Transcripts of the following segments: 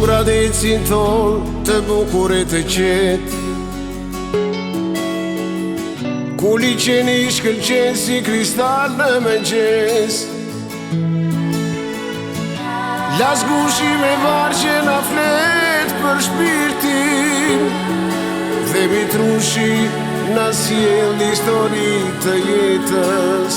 Gradecin ton të bukurit e qet, ku liqeni shkëlqen si kristal në mëngjes. Las gushi me varë që na flet për shpirtin, dhe mitrushi na sjell histori të jetës.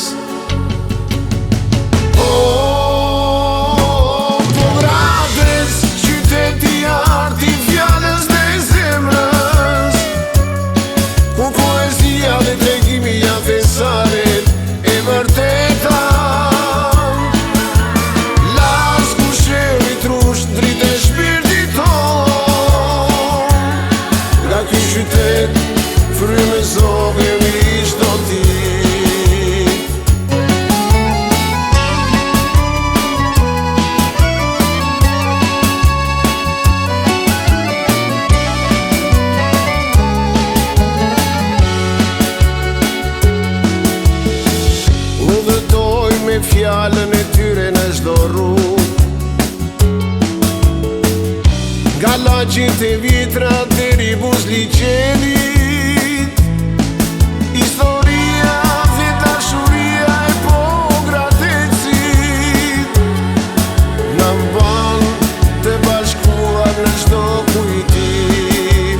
Fjallën e tyre në çdo rrugë, nga lagjit e vitra deri buzliqenit, historia dhe dashuria e Pogradecit na mban të bashkuar në çdo kujtim.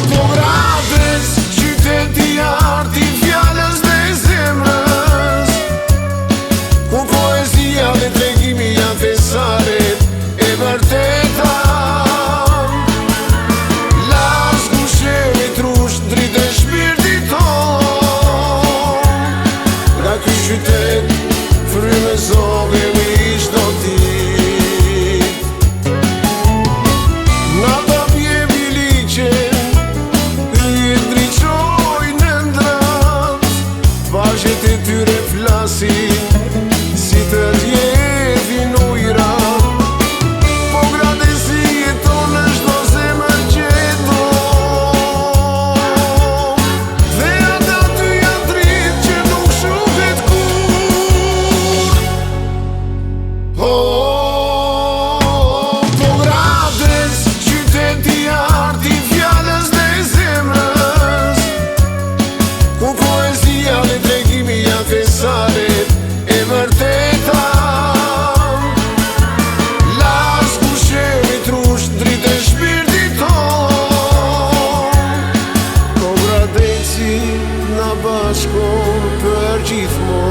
Pogradec, qyteti si të djevin ujra. Pogradeci jeton në çdo zemër gjeton, dhe ata ty janë dritë që nuk shuhet kur. Pogradec, qyteti i arti, fjalës dhe zemrës, ku poezia dhe tregimi janë fesare e vërteta. Las kushemi trush dritë e shpirtit ton, Pogradeci na bashkon për gjithmonë.